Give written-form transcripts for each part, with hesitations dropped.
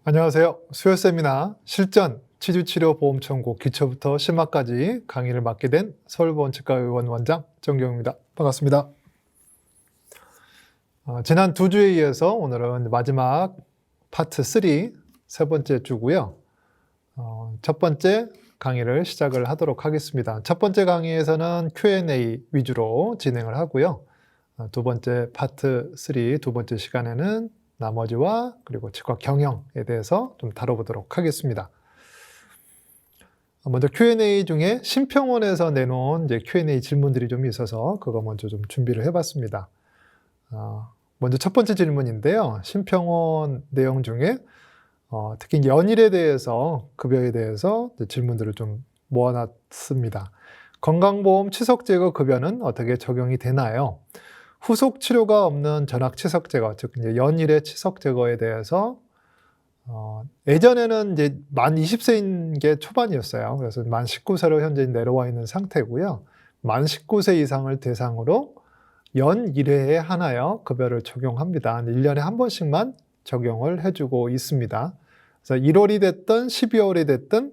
안녕하세요. 수요 세미나 실전 치주치료보험 청구 기초부터 심화까지 강의를 맡게 된 서울보험치과의원 원장 정경입니다. 반갑습니다. 지난 두 주에 이어서 오늘은 마지막 파트 3 세 번째 주고요. 첫 번째 강의를 시작을 하도록 하겠습니다. 첫 번째 강의에서는 Q&A 위주로 진행을 하고요. 두 번째 파트 3 두 번째 시간에는 나머지와 그리고 치과 경영에 대해서 좀 다뤄보도록 하겠습니다. 먼저 Q&A 중에 심평원에서 내놓은 이제 Q&A 질문들이 좀 있어서 그거 먼저 좀 준비를 해봤습니다. 먼저 첫 번째 질문인데요. 심평원 내용 중에 특히 연일에 대해서, 급여에 대해서 질문들을 좀 모아놨습니다. 건강보험 치석제거 급여는 어떻게 적용이 되나요? 후속 치료가 없는 전악 치석 제거, 즉 이제 연일의 치석 제거에 대해서 예전에는 이제 만 20세인 게 초반이었어요. 그래서 만 19세로 현재 내려와 있는 상태고요. 만 19세 이상을 대상으로 연 1회에 하나여 급여를 적용합니다. 1년에 한 번씩만 적용을 해주고 있습니다. 그래서 1월이 됐든 12월이 됐든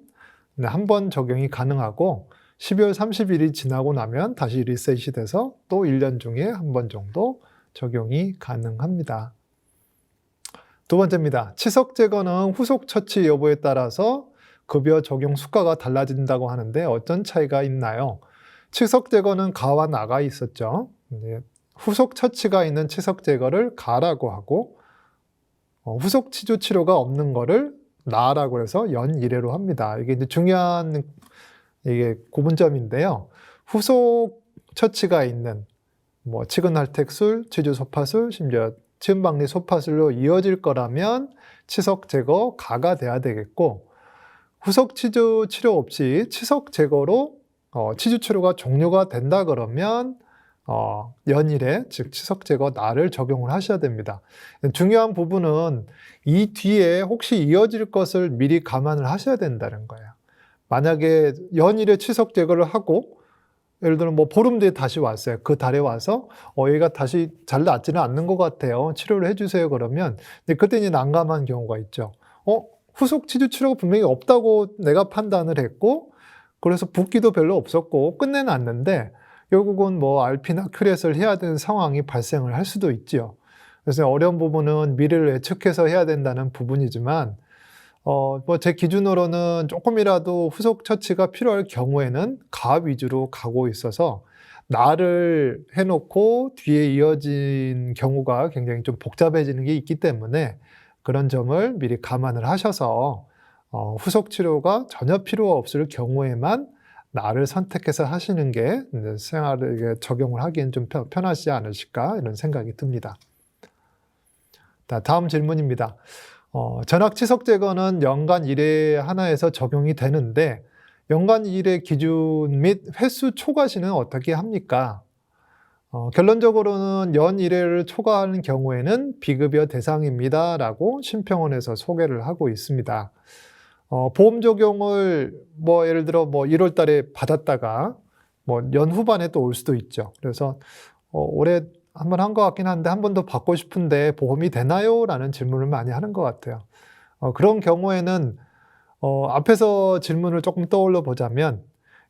한 번 적용이 가능하고 12월 30일이 지나고 나면 다시 리셋이 돼서 또 1년 중에 한 번 정도 적용이 가능합니다. 두 번째입니다. 치석 제거는 후속 처치 여부에 따라서 급여 적용 수가가 달라진다고 하는데 어떤 차이가 있나요? 치석 제거는 가와 나가 있었죠. 후속 처치가 있는 치석 제거를 가라고 하고 후속 치주 치료가 없는 거를 나라고 해서 연 1회로 합니다. 이게 이제 중요한 구분점인데요. 후속 처치가 있는 치근할택술, 치주소파술, 심지어 치은박리 소파술로 이어질 거라면 치석 제거 가가 돼야 되겠고, 후속 치주 치료 없이 치석 제거로 치주 치료가 종료가 된다 그러면 연일에 즉 치석 제거 나를 적용을 하셔야 됩니다. 중요한 부분은 이 뒤에 혹시 이어질 것을 미리 감안을 하셔야 된다는 거예요. 만약에 연일에 치석 제거를 하고 예를 들어 보름 뒤에 다시 왔어요. 그 달에 와서 얘가 다시 잘 낫지는 않는 것 같아요. 치료를 해주세요. 그러면 근데 그때 이제 난감한 경우가 있죠. 후속 치주 치료가 분명히 없다고 내가 판단을 했고 그래서 붓기도 별로 없었고 끝내놨는데 결국은 RP나 큐렛을 해야 되는 상황이 발생을 할 수도 있죠. 그래서 어려운 부분은 미래를 예측해서 해야 된다는 부분이지만 제 기준으로는 조금이라도 후속 처치가 필요할 경우에는 가 위주로 가고 있어서 나를 해놓고 뒤에 이어진 경우가 굉장히 좀 복잡해지는 게 있기 때문에 그런 점을 미리 감안을 하셔서 후속 치료가 전혀 필요 없을 경우에만 나를 선택해서 하시는 게 생활에 적용을 하기엔 좀 편하지 않으실까 이런 생각이 듭니다. 다음 질문입니다. 전악 치석 제거는 연간 1회 하나에서 적용이 되는데 연간 1회 기준 및 횟수 초과 시는 어떻게 합니까? 결론적으로는 연 1회를 초과하는 경우에는 비급여 대상입니다 라고 심평원에서 소개를 하고 있습니다. 보험 적용을 예를 들어 1월 달에 받았다가 연 후반에 또 올 수도 있죠. 그래서 올해 한 번 한 것 같긴 한데 한 번 더 받고 싶은데 보험이 되나요? 라는 질문을 많이 하는 것 같아요. 그런 경우에는 앞에서 질문을 조금 떠올려 보자면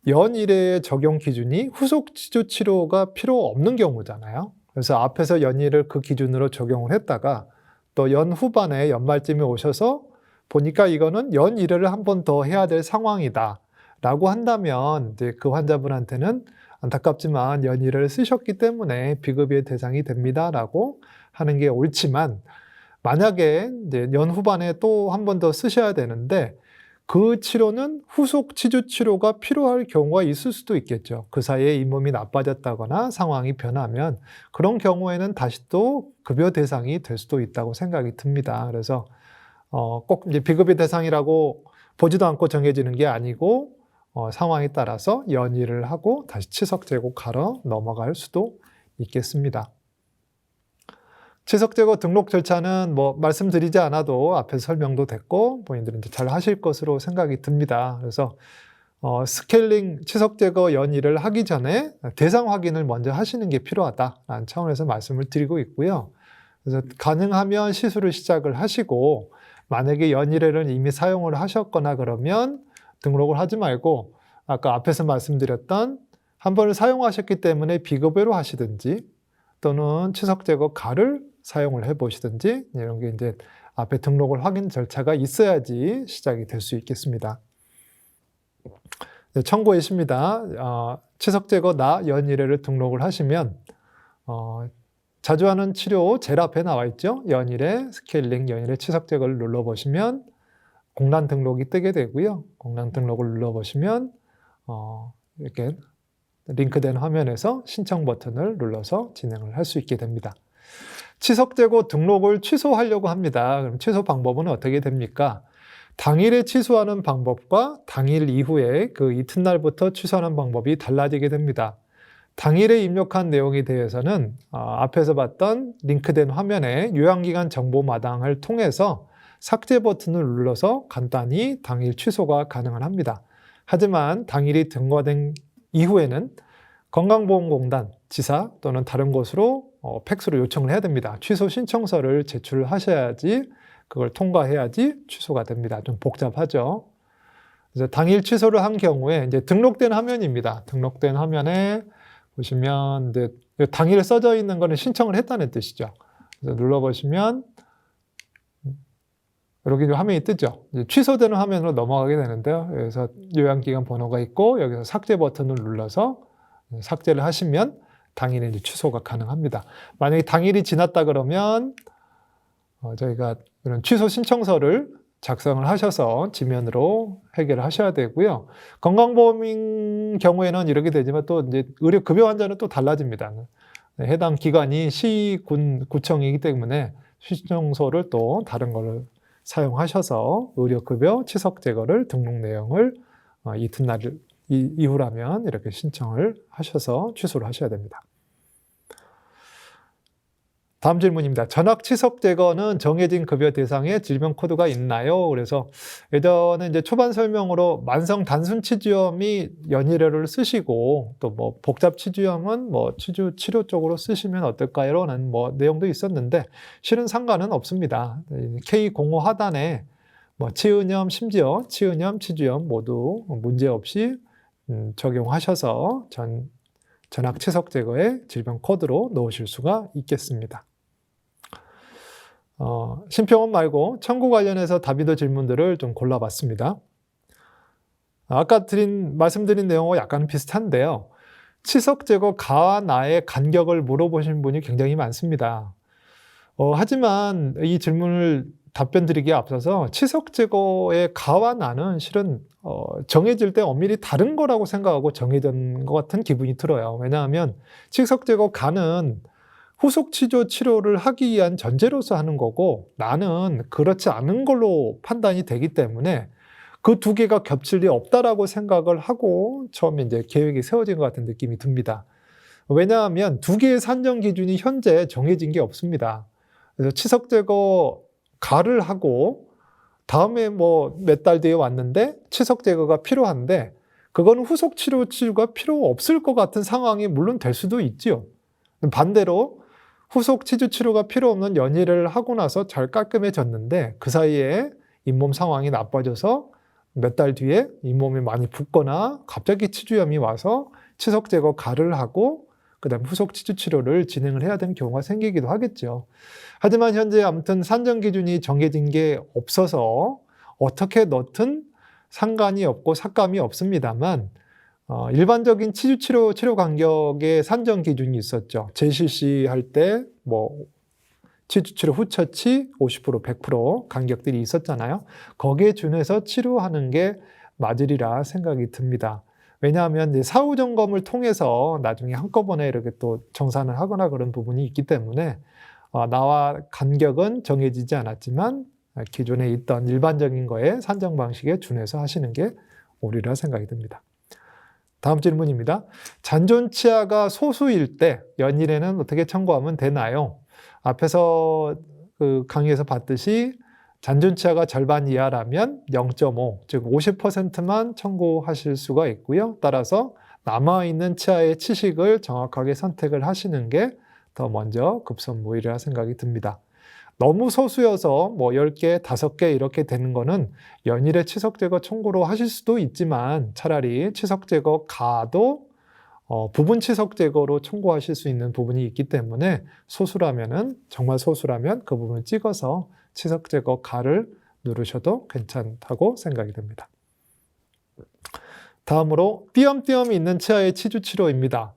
연 1회의 적용 기준이 후속 치주 치료가 필요 없는 경우잖아요. 그래서 앞에서 연 1회를 그 기준으로 적용을 했다가 또 연 후반에 연말쯤에 오셔서 보니까 이거는 연 1회를 한 번 더 해야 될 상황이다 라고 한다면 이제 그 환자분한테는 안타깝지만 연 1회를 쓰셨기 때문에 비급여의 대상이 됩니다 라고 하는 게 옳지만 만약에 이제 연 후반에 또 한 번 더 쓰셔야 되는데 그 치료는 후속 치주 치료가 필요할 경우가 있을 수도 있겠죠. 그 사이에 잇몸이 나빠졌다거나 상황이 변하면 그런 경우에는 다시 또 급여 대상이 될 수도 있다고 생각이 듭니다. 그래서 꼭 이제 비급여 대상이라고 보지도 않고 정해지는 게 아니고 상황에 따라서 연일을 하고 다시 치석 제거 가러 넘어갈 수도 있겠습니다. 치석 제거 등록 절차는 말씀드리지 않아도 앞에서 설명도 됐고 본인들은 이제 잘 하실 것으로 생각이 듭니다. 그래서 스케일링 치석 제거 연일을 하기 전에 대상 확인을 먼저 하시는 게 필요하다라는 차원에서 말씀을 드리고 있고요. 그래서 가능하면 시술을 시작을 하시고 만약에 연일회를 이미 사용을 하셨거나 그러면 등록을 하지 말고 아까 앞에서 말씀드렸던 한 번을 사용하셨기 때문에 비급여로 하시든지 또는 치석 제거 가를 사용을 해 보시든지 이런 게 이제 앞에 등록을 확인 절차가 있어야지 시작이 될 수 있겠습니다. 네, 참고이십니다. 치석 제거 나 연일회를 등록을 하시면 자주 하는 치료 제일 앞에 나와 있죠. 연일회, 스케일링, 연일회 치석 제거를 눌러보시면 공란 등록이 뜨게 되고요. 공란 등록을 눌러보시면 이렇게 링크된 화면에서 신청 버튼을 눌러서 진행을 할 수 있게 됩니다. 치석 제거 등록을 취소하려고 합니다. 그럼 취소 방법은 어떻게 됩니까? 당일에 취소하는 방법과 당일 이후에 그 이튿날부터 취소하는 방법이 달라지게 됩니다. 당일에 입력한 내용에 대해서는 앞에서 봤던 링크된 화면에 요양기간 정보 마당을 통해서 삭제 버튼을 눌러서 간단히 당일 취소가 가능합니다. 하지만 당일이 등록된 이후에는 건강보험공단, 지사 또는 다른 곳으로 팩스로 요청을 해야 됩니다. 취소 신청서를 제출하셔야지 그걸 통과해야지 취소가 됩니다. 좀 복잡하죠. 그래서 당일 취소를 한 경우에 이제 등록된 화면입니다. 등록된 화면에 보시면 이제 당일에 써져 있는 거는 신청을 했다는 뜻이죠. 그래서 눌러보시면 이렇게 화면이 뜨죠. 이제 취소되는 화면으로 넘어가게 되는데요. 여기서 요양기간 번호가 있고 여기서 삭제 버튼을 눌러서 삭제를 하시면 당일에 이제 취소가 가능합니다. 만약에 당일이 지났다 그러면 저희가 이런 취소 신청서를 작성을 하셔서 지면으로 해결을 하셔야 되고요. 건강보험인 경우에는 이렇게 되지만 또 이제 의료급여 환자는 또 달라집니다. 해당 기관이 시, 군, 구청이기 때문에 신청서를 또 다른 거를 사용하셔서 의료급여 치석 제거를 등록 내용을 이튿날 이후라면 이렇게 신청을 하셔서 취소를 하셔야 됩니다. 다음 질문입니다. 전학 치석 제거는 정해진 급여 대상에 질병 코드가 있나요? 그래서 예전에 이제 초반 설명으로 만성 단순 치주염이 연일회를 쓰시고 또 뭐 복잡 치주염은 뭐 치료 쪽으로 쓰시면 어떨까요? 라는 뭐 내용도 있었는데 실은 상관은 없습니다. K05 하단에 뭐 치은염, 심지어 치은염, 치주염 모두 문제 없이 적용하셔서 전학 치석 제거의 질병 코드로 넣으실 수가 있겠습니다. 심평원 말고 청구 관련해서 답이도 질문들을 좀 골라봤습니다. 아까 말씀드린 내용과 약간 비슷한데요. 치석 제거 가와 나의 간격을 물어보신 분이 굉장히 많습니다. 하지만 이 질문을 답변 드리기에 앞서서 치석 제거의 가와 나는 실은 정해질 때 엄밀히 다른 거라고 생각하고 정해진 것 같은 기분이 들어요. 왜냐하면 치석 제거 가는 후속 치료를 하기 위한 전제로서 하는 거고 나는 그렇지 않은 걸로 판단이 되기 때문에 그 두 개가 겹칠 리 없다라고 생각을 하고 처음에 이제 계획이 세워진 것 같은 느낌이 듭니다. 왜냐하면 두 개의 산정 기준이 현재 정해진 게 없습니다. 그래서 치석 제거 가를 하고 다음에 뭐 몇 달 뒤에 왔는데 치석 제거가 필요한데 그거는 후속 치료가 필요 없을 것 같은 상황이 물론 될 수도 있지요. 반대로 후속 치료가 필요 없는 연일을 하고 나서 잘 깔끔해졌는데 그 사이에 잇몸 상황이 나빠져서 몇 달 뒤에 잇몸이 많이 붓거나 갑자기 치주염이 와서 치석 제거 가를 하고 그다음 후속 치료를 진행을 해야 되는 경우가 생기기도 하겠죠. 하지만 현재 아무튼 산정 기준이 정해진 게 없어서 어떻게 넣든 상관이 없고 삭감이 없습니다만 일반적인 치료 간격의 산정 기준이 있었죠. 재실시 할 때 뭐 치료 후 처치 50%, 100% 간격들이 있었잖아요. 거기에 준해서 치료하는 게 맞으리라 생각이 듭니다. 왜냐하면 이제 사후 점검을 통해서 나중에 한꺼번에 이렇게 또 정산을 하거나 그런 부분이 있기 때문에 나와 간격은 정해지지 않았지만 기존에 있던 일반적인 거에 산정 방식에 준해서 하시는 게 옳으리라 생각이 듭니다. 다음 질문입니다. 잔존 치아가 소수일 때 연일에는 어떻게 청구하면 되나요? 앞에서 그 강의에서 봤듯이 잔존 치아가 절반 이하라면 0.5, 즉 50%만 청구하실 수가 있고요. 따라서 남아있는 치아의 치식을 정확하게 선택을 하시는 게 더 먼저 급선무이라 생각이 듭니다. 너무 소수여서 뭐 10개, 5개 이렇게 되는 거는 연일의 치석 제거 청구로 하실 수도 있지만 차라리 치석 제거 가도 부분 치석 제거로 청구하실 수 있는 부분이 있기 때문에 소수라면은 정말 소수라면 그 부분을 찍어서 치석 제거 가를 누르셔도 괜찮다고 생각이 됩니다. 다음으로 띄엄띄엄이 있는 치아의 치주 치료입니다.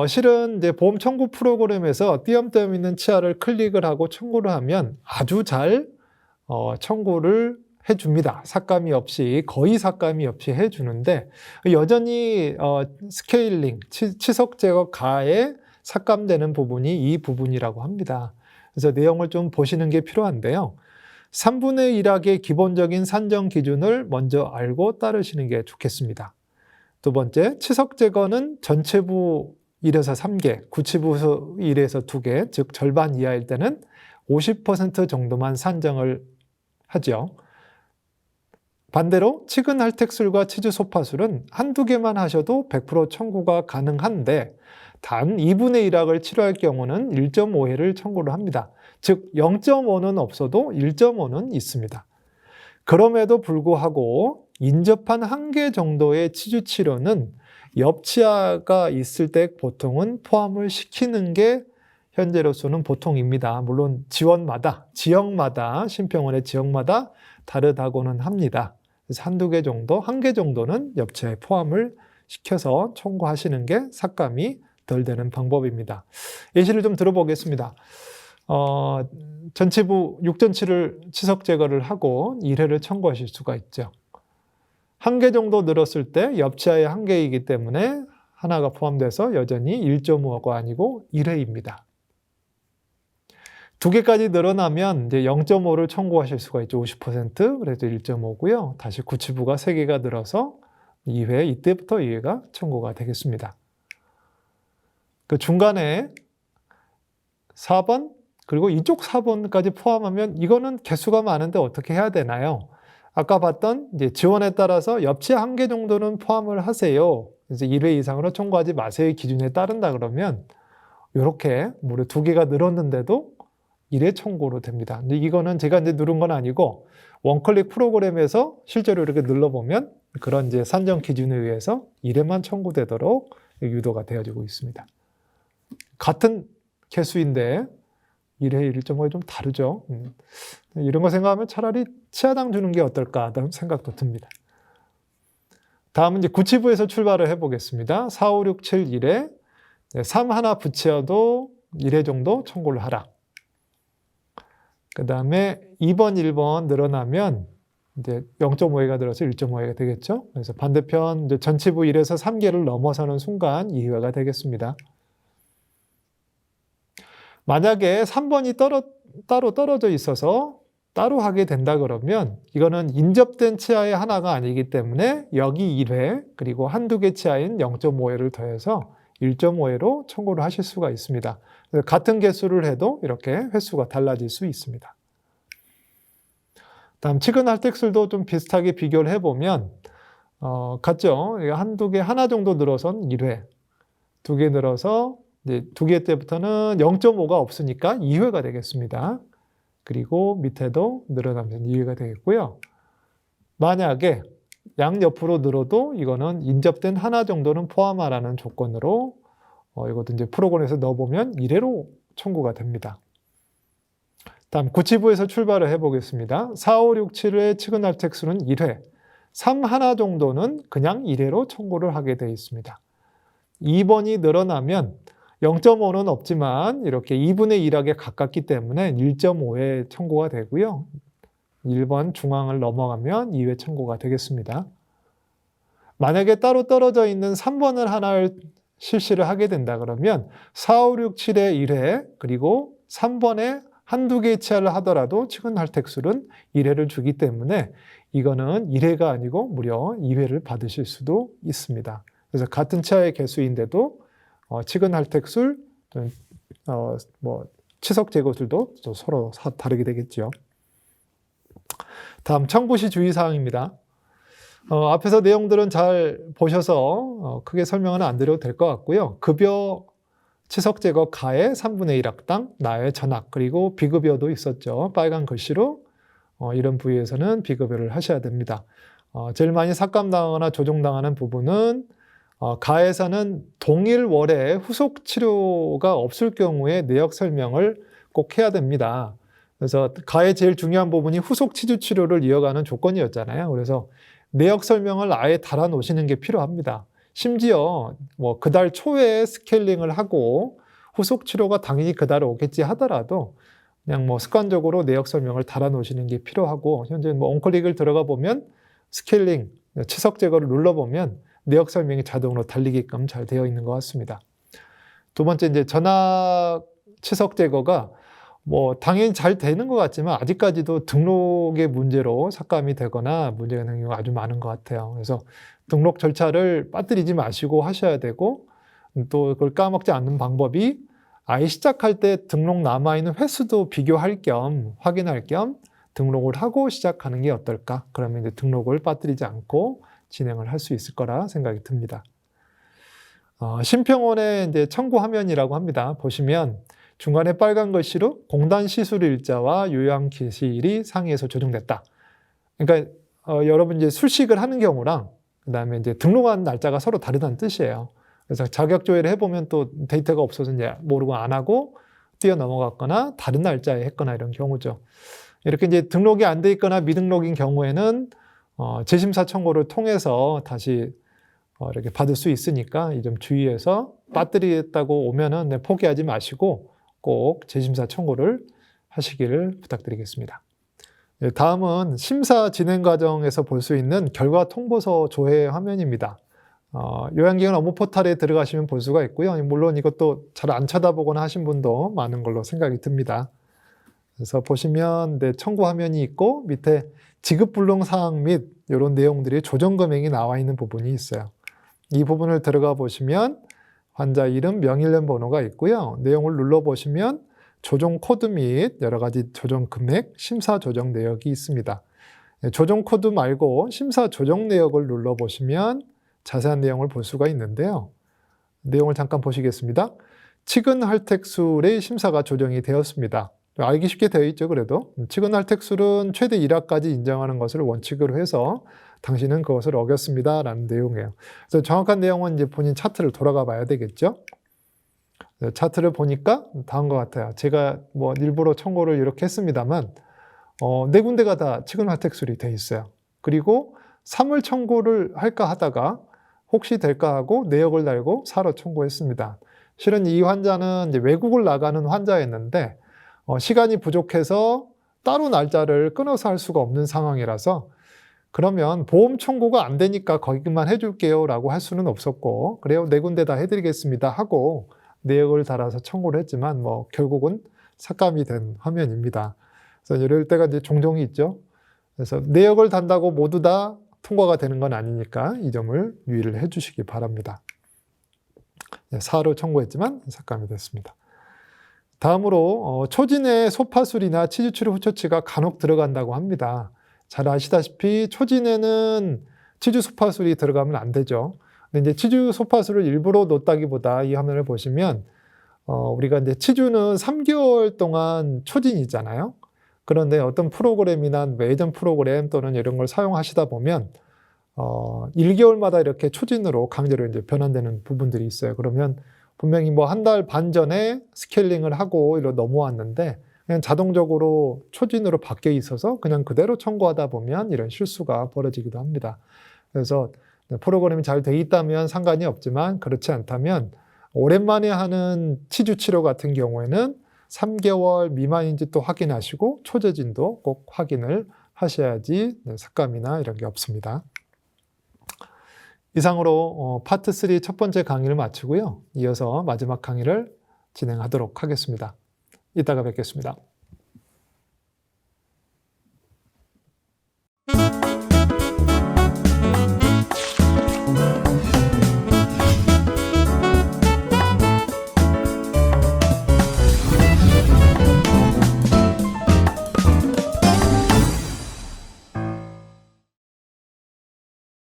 실은 이제 보험 청구 프로그램에서 띄엄띄엄 있는 치아를 클릭을 하고 청구를 하면 아주 잘 청구를 해줍니다. 삭감이 없이, 거의 삭감이 없이 해주는데 여전히 스케일링, 치석 제거 가에 삭감되는 부분이 이 부분이라고 합니다. 그래서 내용을 좀 보시는 게 필요한데요. 3분의 1학의 기본적인 산정 기준을 먼저 알고 따르시는 게 좋겠습니다. 두 번째, 치석 제거는 전체부 1에서 3개, 구치부 1에서 2개, 즉 절반 이하일 때는 50% 정도만 산정을 하죠. 반대로 치근 할텍술과 치주 소파술은 한두 개만 하셔도 100% 청구가 가능한데 단 2분의 1학을 치료할 경우는 1.5회를 청구를 합니다. 즉 0.5는 없어도 1.5는 있습니다. 그럼에도 불구하고 인접한 1개 정도의 치주 치료는 옆치아가 있을 때 보통은 포함을 시키는 게 현재로서는 보통입니다. 물론 지역마다, 심평원의 지역마다 다르다고는 합니다. 그래서 한두 개 정도, 1개 정도는 옆치아에 포함을 시켜서 청구하시는 게 삭감이 덜 되는 방법입니다. 예시를 좀 들어보겠습니다. 전치부 6전치를 치석 제거를 하고 1회를 청구하실 수가 있죠. 1개 정도 늘었을 때 옆치아에 1개이기 때문에 하나가 포함돼서 여전히 1.5가 아니고 1회입니다. 2개까지 늘어나면 이제 0.5를 청구하실 수가 있죠. 50%, 그래서 1.5고요. 다시 구치부가 3개가 늘어서 2회, 이때부터 2회가 청구가 되겠습니다. 그 중간에 4번, 그리고 이쪽 4번까지 포함하면 이거는 개수가 많은데 어떻게 해야 되나요? 아까 봤던 이제 지원에 따라서 옆치아 1개 정도는 포함을 하세요. 이제 1회 이상으로 청구하지 마세요. 기준에 따른다 그러면 이렇게 무려 2개가 늘었는데도 1회 청구로 됩니다. 근데 이거는 제가 이제 누른 건 아니고 원클릭 프로그램에서 실제로 이렇게 눌러보면 그런 이제 산정 기준에 의해서 1회만 청구되도록 유도가 되어지고 있습니다. 같은 개수인데 1회 1.5에 좀 다르죠. 이런 거 생각하면 차라리 치아당 주는 게 어떨까 하는 생각도 듭니다. 다음은 이제 구치부에서 출발을 해보겠습니다. 4, 5, 6, 7, 1회 3 하나 붙여도 1회 정도 청구를 하라. 그 다음에 2번, 1번 늘어나면 이제 0.5회가 늘어서 1.5회가 되겠죠. 그래서 반대편 이제 전치부 1에서 3개를 넘어서는 순간 2회가 되겠습니다. 만약에 3번이 따로 떨어져 있어서 따로 하게 된다 그러면 이거는 인접된 치아의 하나가 아니기 때문에 여기 1회 그리고 한두 개 치아인 0.5회를 더해서 1.5회로 청구를 하실 수가 있습니다. 같은 개수를 해도 이렇게 횟수가 달라질 수 있습니다. 다음 치근 할텍술도 좀 비슷하게 비교를 해보면 같죠? 한두 개 하나 정도 늘어선 1회, 2개 늘어서 이제 2개 때부터는 0.5가 없으니까 2회가 되겠습니다. 그리고 밑에도 늘어나면 2회가 되겠고요. 만약에 양옆으로 늘어도 이거는 인접된 하나 정도는 포함하라는 조건으로 이것도 이제 프로그램에서 넣어보면 1회로 청구가 됩니다. 다음 구치부에서 출발을 해보겠습니다. 4, 5, 6, 7회 치근 할텍술은 1회, 3 하나 정도는 그냥 1회로 청구를 하게 되어 있습니다. 2번이 늘어나면 0.5는 없지만 이렇게 2분의 1하게 가깝기 때문에 1.5회 청구가 되고요. 1번 중앙을 넘어가면 2회 청구가 되겠습니다. 만약에 따로 떨어져 있는 3번을 하나를 실시를 하게 된다 그러면 4, 5, 6, 7에 1회 그리고 3번에 한두 개의 치아를 하더라도 치근 할텍술은 1회를 주기 때문에 이거는 1회가 아니고 무려 2회를 받으실 수도 있습니다. 그래서 같은 치아의 개수인데도 치근 할텍술, 치석 제거술도 서로 다르게 되겠죠. 다음 청구시 주의사항입니다. 앞에서 내용들은 잘 보셔서 크게 설명은 안 드려도 될 것 같고요. 급여 치석 제거 가의 3분의 1학당, 나의 전학, 그리고 비급여도 있었죠. 빨간 글씨로 이런 부위에서는 비급여를 하셔야 됩니다. 제일 많이 삭감당하거나 조정당하는 부분은 가에서는 동일 월에 후속 치료가 없을 경우에 내역 설명을 꼭 해야 됩니다. 그래서 가의 제일 중요한 부분이 후속 치주 치료를 이어가는 조건이었잖아요. 그래서 내역 설명을 아예 달아 놓으시는 게 필요합니다. 심지어 뭐 그달 초에 스케일링을 하고 후속 치료가 당연히 그달 오겠지 하더라도 그냥 뭐 습관적으로 내역 설명을 달아 놓으시는 게 필요하고, 현재 뭐 온클릭을 들어가 보면 스케일링, 치석 제거를 눌러보면 내역 설명이 자동으로 달리게끔 잘 되어 있는 것 같습니다. 두 번째, 이제 전학 치석 제거가 뭐 당연히 잘 되는 것 같지만 아직까지도 등록의 문제로 삭감이 되거나 문제가 되는 경우가 아주 많은 것 같아요. 그래서 등록 절차를 빠뜨리지 마시고 하셔야 되고, 또 그걸 까먹지 않는 방법이 아예 시작할 때 등록 남아있는 횟수도 비교할 겸 확인할 겸 등록을 하고 시작하는 게 어떨까? 그러면 이제 등록을 빠뜨리지 않고 진행을 할 수 있을 거라 생각이 듭니다. 심평원의 이제 청구 화면이라고 합니다. 보시면 중간에 빨간 글씨로 공단 시술 일자와 요양 기시일이 상위에서 조정됐다. 그러니까 여러분 이제 술식을 하는 경우랑 그다음에 이제 등록한 날짜가 서로 다르다는 뜻이에요. 그래서 자격 조회를 해보면 또 데이터가 없어서 이제 모르고 안 하고 뛰어 넘어갔거나 다른 날짜에 했거나 이런 경우죠. 이렇게 이제 등록이 안 돼 있거나 미등록인 경우에는 재심사 청구를 통해서 다시 이렇게 받을 수 있으니까 이 점 주의해서 빠뜨리겠다고 오면은 포기하지 마시고 꼭 재심사 청구를 하시기를 부탁드리겠습니다. 다음은 심사 진행 과정에서 볼 수 있는 결과 통보서 조회 화면입니다. 요양기관 업무 포털에 들어가시면 볼 수가 있고요. 물론 이것도 잘 안 쳐다보거나 하신 분도 많은 걸로 생각이 듭니다. 그래서 보시면 청구 화면이 있고 밑에 지급 불능 사항 및 이런 내용들이 조정 금액이 나와 있는 부분이 있어요. 이 부분을 들어가 보시면 환자 이름, 명의연 번호가 있고요. 내용을 눌러보시면 조정 코드 및 여러 가지 조정 금액, 심사 조정 내역이 있습니다. 조정 코드 말고 심사 조정 내역을 눌러보시면 자세한 내용을 볼 수가 있는데요. 내용을 잠깐 보시겠습니다. 치근 할택술의 심사가 조정이 되었습니다. 알기 쉽게 되어 있죠, 그래도. 치근 할택술은 최대 1화까지 인정하는 것을 원칙으로 해서 당신은 그것을 어겼습니다. 라는 내용이에요. 그래서 정확한 내용은 이제 본인 차트를 돌아가 봐야 되겠죠. 차트를 보니까 다음과 같아요. 제가 뭐 일부러 청구를 이렇게 했습니다만, 네 군데가 다 치근 할택술이 되어 있어요. 그리고 3월 청구를 할까 하다가 혹시 될까 하고 내역을 달고 4로 청구했습니다. 실은 이 환자는 이제 외국을 나가는 환자였는데, 시간이 부족해서 따로 날짜를 끊어서 할 수가 없는 상황이라서 그러면 보험 청구가 안 되니까 거기만 해줄게요 라고 할 수는 없었고, 그래요, 네 군데 다 해드리겠습니다 하고 내역을 달아서 청구를 했지만 뭐 결국은 삭감이 된 화면입니다. 그래서 이럴 때가 이제 종종 있죠. 그래서 내역을 단다고 모두 다 통과가 되는 건 아니니까 이 점을 유의를 해 주시기 바랍니다. 4로 청구했지만 삭감이 됐습니다. 다음으로 초진의 소파술이나 치주치료 후처치가 간혹 들어간다고 합니다. 잘 아시다시피 초진에는 치주 소파술이 들어가면 안 되죠. 근데 이제 치주 소파술을 일부러 놓다기보다 이 화면을 보시면 우리가 이제 치주는 3개월 동안 초진이잖아요. 그런데 어떤 프로그램이나 예전 프로그램 또는 이런 걸 사용하시다 보면 1개월마다 이렇게 초진으로 강제로 이제 변환되는 부분들이 있어요. 그러면 분명히 뭐 한 달 반 전에 스케일링을 하고 이로 넘어왔는데 그냥 자동적으로 초진으로 바뀌어 있어서 그냥 그대로 청구하다 보면 이런 실수가 벌어지기도 합니다. 그래서 프로그램이 잘 돼 있다면 상관이 없지만 그렇지 않다면 오랜만에 하는 치주 치료 같은 경우에는 3개월 미만인지 또 확인하시고 초저진도 꼭 확인을 하셔야지 삭감이나 이런 게 없습니다. 이상으로 파트 3 첫 번째 강의를 마치고요. 이어서 마지막 강의를 진행하도록 하겠습니다. 이따가 뵙겠습니다.